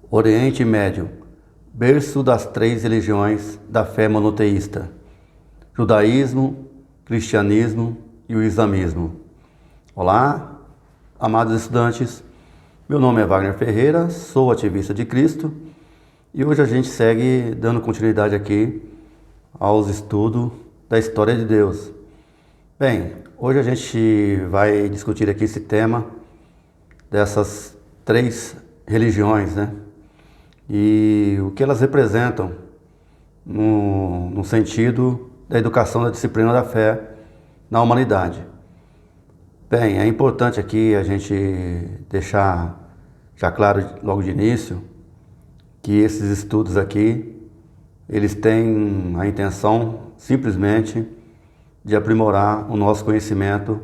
Oriente Médio, berço das três religiões da fé monoteísta: judaísmo, cristianismo e o islamismo. Olá, amados estudantes, meu nome é Wagner Ferreira, sou ativista de Cristo e hoje a gente segue dando continuidade aqui aos estudos da história de Deus. Bem, hoje a gente vai discutir aqui esse tema dessas três religiões, né? E o que elas representam no sentido da educação da disciplina da fé na humanidade. Bem, é importante aqui a gente deixar já claro logo de início que esses estudos aqui, eles têm a intenção simplesmente de aprimorar o nosso conhecimento,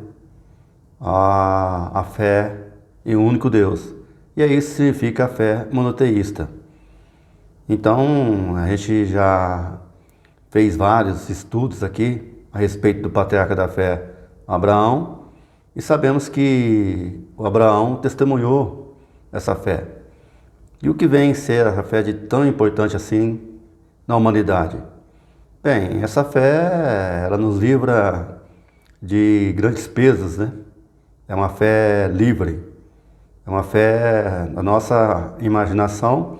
a fé em um único Deus. E aí isso significa a fé monoteísta. Então, a gente já fez vários estudos aqui a respeito do patriarca da fé, Abraão, e sabemos que o Abraão testemunhou essa fé. E o que vem ser a fé de tão importante assim na humanidade? Bem, essa fé, ela nos livra de grandes pesos, né? É uma fé livre, é uma fé da nossa imaginação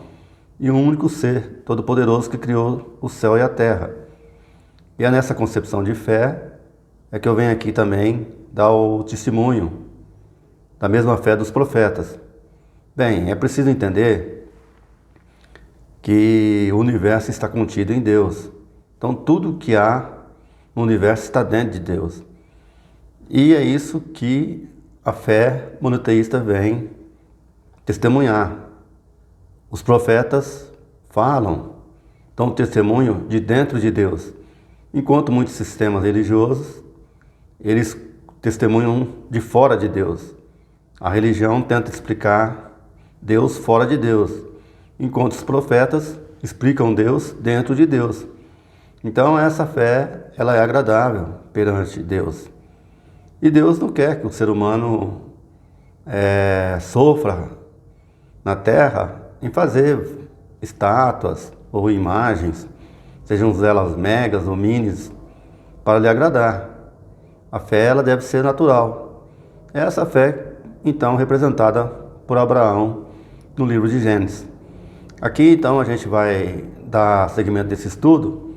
e um único ser todo-poderoso que criou o céu e a terra. E é nessa concepção de fé é que eu venho aqui também dar o testemunho da mesma fé dos profetas. Bem, é preciso entender que o universo está contido em Deus. Então tudo que há no universo está dentro de Deus. E é isso que a fé monoteísta vem testemunhar. Os profetas falam, dão testemunho de dentro de Deus, enquanto muitos sistemas religiosos, eles testemunham de fora de Deus. A religião tenta explicar Deus fora de Deus, enquanto os profetas explicam Deus dentro de Deus. Então essa fé, ela é agradável perante Deus. E Deus não quer que o ser humano sofra na terra em fazer estátuas ou imagens, sejam elas megas ou minis, para lhe agradar. A fé, ela deve ser natural. Essa fé, então, representada por Abraão no livro de Gênesis. Aqui, então, a gente vai dar seguimento desse estudo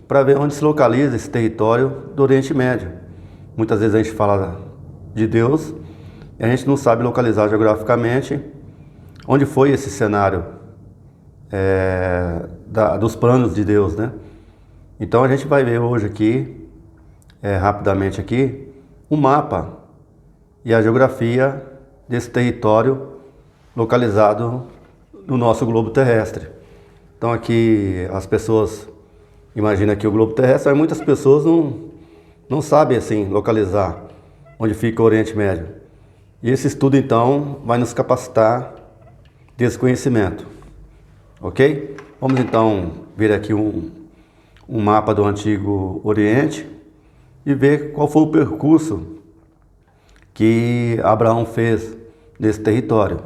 para ver onde se localiza esse território do Oriente Médio. Muitas vezes a gente fala de Deus e a gente não sabe localizar geograficamente onde foi esse cenário dos planos de Deus, né? Então a gente vai ver hoje aqui, rapidamente aqui, um mapa e a geografia desse território localizado no nosso globo terrestre. Então aqui as pessoas imaginam aqui o globo terrestre, mas muitas pessoas não sabem assim localizar onde fica o Oriente Médio. E esse estudo então vai nos capacitar desse conhecimento, ok? Vamos então ver aqui um mapa do Antigo Oriente e ver qual foi o percurso que Abraão fez nesse território.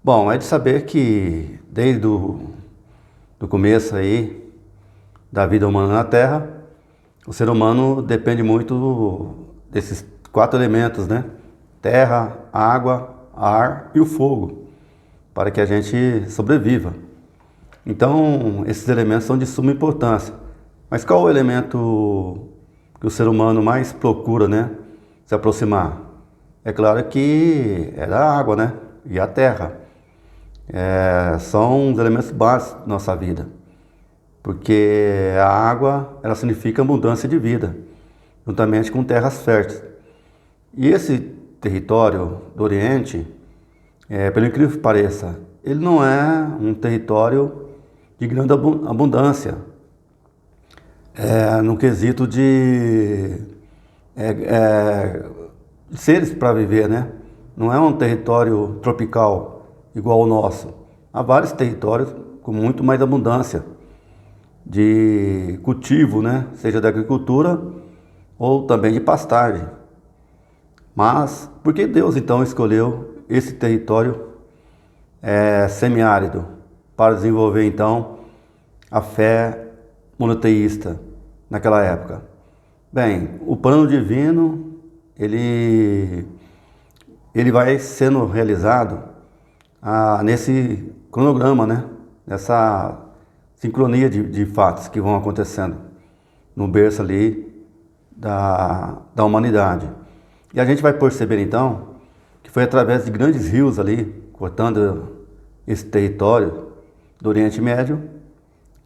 Bom, é de saber que desde do começo aí da vida humana na Terra, o ser humano depende muito desses quatro elementos, né? Terra, água, ar e o fogo, para que a gente sobreviva. Então, esses elementos são de suma importância. Mas qual o elemento que o ser humano mais procura, né, se aproximar? É claro que é da água, né, e a terra. São os elementos básicos da nossa vida. Porque a água, ela significa abundância de vida, juntamente com terras férteis. E esse território do Oriente, pelo incrível que pareça, ele não é um território de grande abundância, no quesito de seres para viver, né? Não é um território tropical igual ao nosso. Há vários territórios com muito mais abundância de cultivo, né? Seja da agricultura ou também de pastagem. Mas por que Deus então escolheu esse território semiárido, para desenvolver então a fé monoteísta naquela época. Bem, o plano divino, ele vai sendo realizado nesse cronograma, né? Nessa sincronia de fatos que vão acontecendo no berço ali da humanidade. E a gente vai perceber então que foi através de grandes rios ali, cortando esse território do Oriente Médio,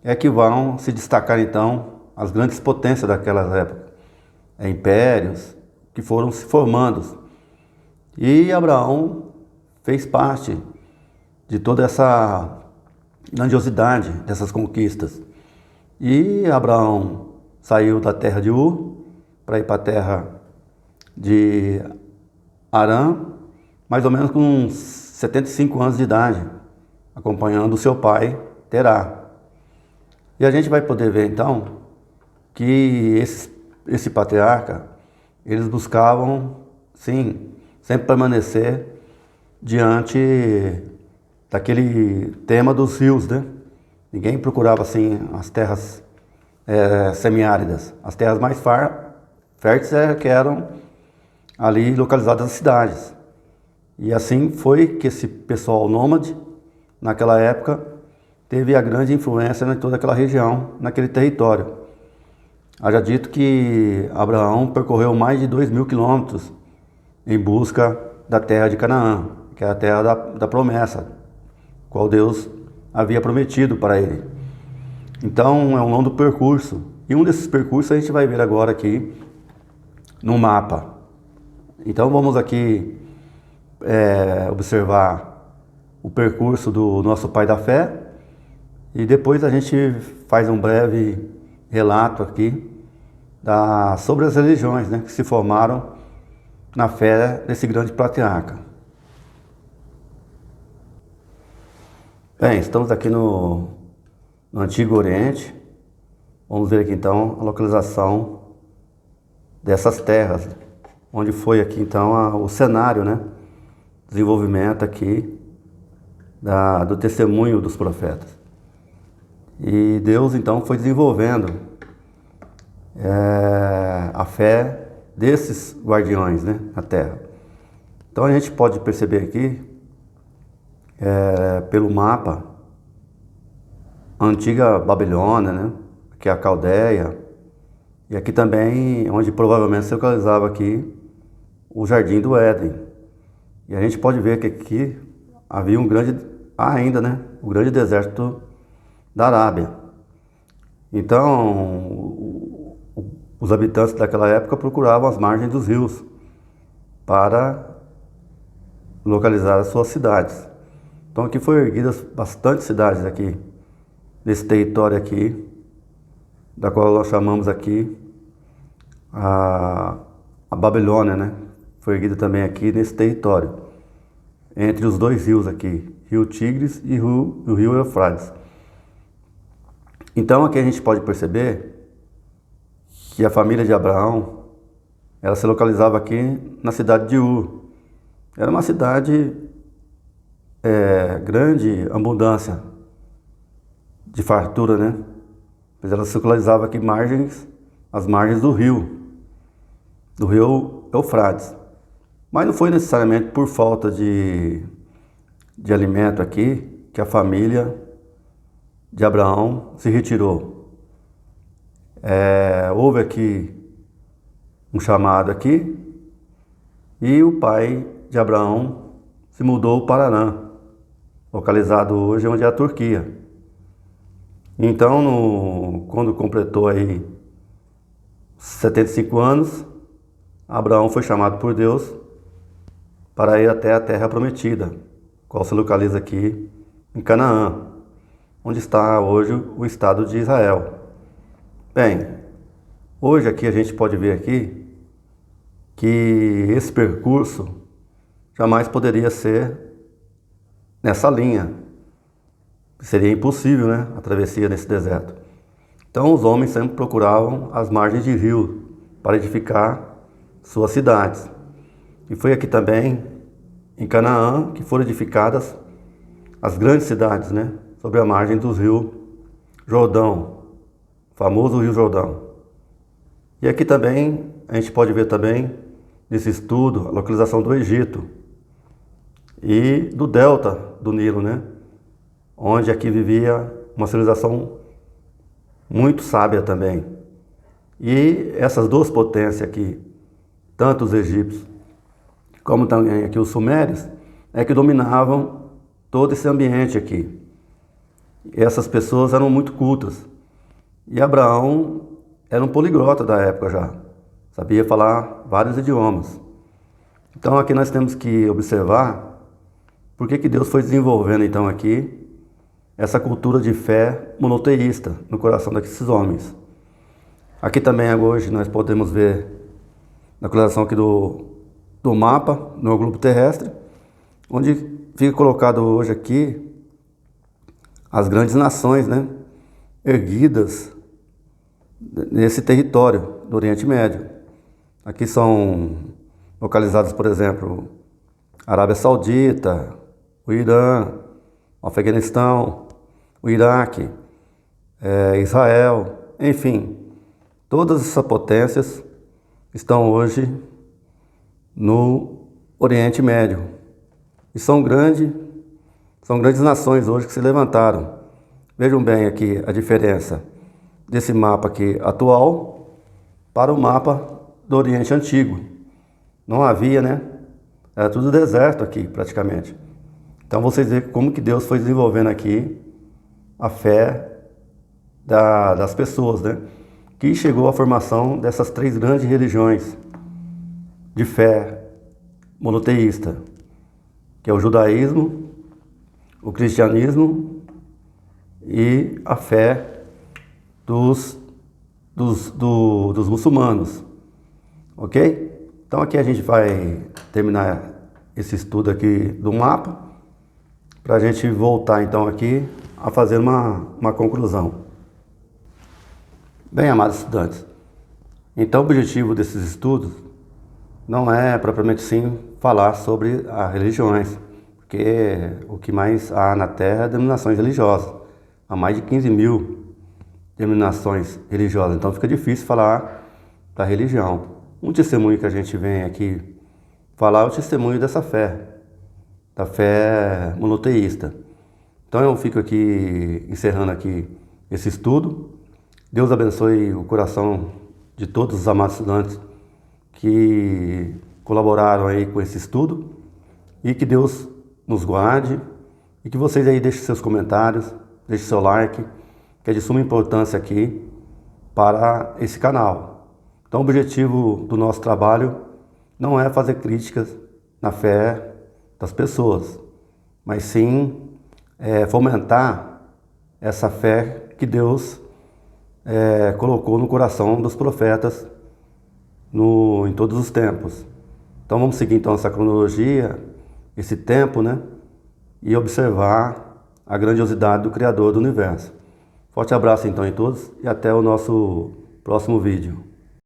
é que vão se destacar então as grandes potências daquelas épocas, impérios que foram se formando. E Abraão fez parte de toda essa grandiosidade dessas conquistas. E Abraão saiu da terra de Ur para ir para a terra de Harã, mais ou menos com uns 75 anos de idade, acompanhando o seu pai, Terá. E a gente vai poder ver então que esse patriarca, eles buscavam, sim, sempre permanecer diante daquele tema dos rios, né? Ninguém procurava assim as terras semiáridas. As terras mais férteis que eram ali localizadas nas cidades. E assim foi que esse pessoal nômade, naquela época, teve a grande influência em toda aquela região, naquele território. Haja dito que Abraão percorreu mais de 2.000 quilômetros em busca da terra de Canaã, que é a terra da promessa, qual Deus havia prometido para ele. Então é um longo percurso, e um desses percursos a gente vai ver agora aqui no mapa. Então vamos aqui observar o percurso do nosso pai da fé, e depois a gente faz um breve relato aqui sobre as religiões, né, que se formaram na fé desse grande patriarca. Bem, estamos aqui no Antigo Oriente. Vamos ver aqui então a localização dessas terras, onde foi aqui então o cenário, né, desenvolvimento aqui do testemunho dos profetas. E Deus então foi desenvolvendo a fé desses guardiões, né, na terra. Então a gente pode perceber aqui, pelo mapa, a antiga Babilônia, né, que é a Caldeia, e aqui também, onde provavelmente se localizava aqui o Jardim do Éden. E a gente pode ver que aqui havia o grande deserto da Arábia. Então, os habitantes daquela época procuravam as margens dos rios para localizar as suas cidades. Então aqui foram erguidas bastante cidades aqui, nesse território aqui, da qual nós chamamos aqui a Babilônia, né? Foi erguida também aqui nesse território, entre os dois rios aqui, Rio Tigres e o Rio Eufrates. Então aqui a gente pode perceber que a família de Abraão, ela se localizava aqui na cidade de Ur. Era uma cidade grande abundância de fartura, né? Mas ela se localizava aqui às margens do rio Eufrates. Mas não foi necessariamente por falta de alimento aqui que a família de Abraão se retirou. Houve aqui um chamado aqui, e o pai de Abraão se mudou para Harã, localizado hoje onde é a Turquia. Então, quando completou aí 75 anos, Abraão foi chamado por Deus para ir até a terra prometida, qual se localiza aqui em Canaã, onde está hoje o estado de Israel. Bem, hoje aqui a gente pode ver aqui que esse percurso jamais poderia ser nessa linha. Seria impossível, né, a travessia nesse deserto. Então os homens sempre procuravam as margens de rio para edificar suas cidades. E foi aqui também, em Canaã, que foram edificadas as grandes cidades, né? Sobre a margem do rio Jordão, famoso Rio Jordão. E aqui também a gente pode ver também nesse estudo a localização do Egito e do delta do Nilo, né? Onde aqui vivia uma civilização muito sábia também. E essas duas potências aqui, tanto os egípcios como também aqui os sumérios, é que dominavam todo esse ambiente aqui. E essas pessoas eram muito cultas. E Abraão era um poliglota da época já, sabia falar vários idiomas. Então aqui nós temos que observar por que Deus foi desenvolvendo então aqui essa cultura de fé monoteísta no coração desses homens. Aqui também hoje nós podemos ver na colocação aqui do mapa, no globo terrestre, onde fica colocado hoje aqui as grandes nações, né, erguidas nesse território do Oriente Médio. Aqui são localizados, por exemplo, a Arábia Saudita, o Irã, o Afeganistão, o Iraque, Israel, enfim, todas essas potências estão hoje no Oriente Médio. E são grandes nações hoje que se levantaram. Vejam bem aqui a diferença desse mapa aqui atual para o mapa do Oriente Antigo. Não havia, né? Era tudo deserto aqui, praticamente. Então vocês veem como que Deus foi desenvolvendo aqui a fé das pessoas, né? Que chegou à formação dessas três grandes religiões de fé monoteísta, que é o judaísmo, o cristianismo e a fé dos muçulmanos, ok? Então aqui a gente vai terminar esse estudo aqui do mapa, para a gente voltar então aqui a fazer uma conclusão. Bem, amados estudantes, então o objetivo desses estudos não é propriamente sim falar sobre as religiões, porque o que mais há na Terra é denominações religiosas. Há mais de 15 mil denominações religiosas, então fica difícil falar da religião. Um testemunho que a gente vem aqui falar é o testemunho dessa fé, da fé monoteísta. Então eu fico aqui encerrando aqui esse estudo. Deus abençoe o coração de todos os amados estudantes que colaboraram aí com esse estudo e que Deus nos guarde e que vocês aí deixem seus comentários, deixem seu like, que é de suma importância aqui para esse canal. Então o objetivo do nosso trabalho não é fazer críticas na fé das pessoas, mas sim fomentar essa fé que Deus colocou no coração dos profetas em todos os tempos. Então vamos seguir então essa cronologia, esse tempo, né? E observar a grandiosidade do Criador do Universo. Forte abraço então em todos e até o nosso próximo vídeo.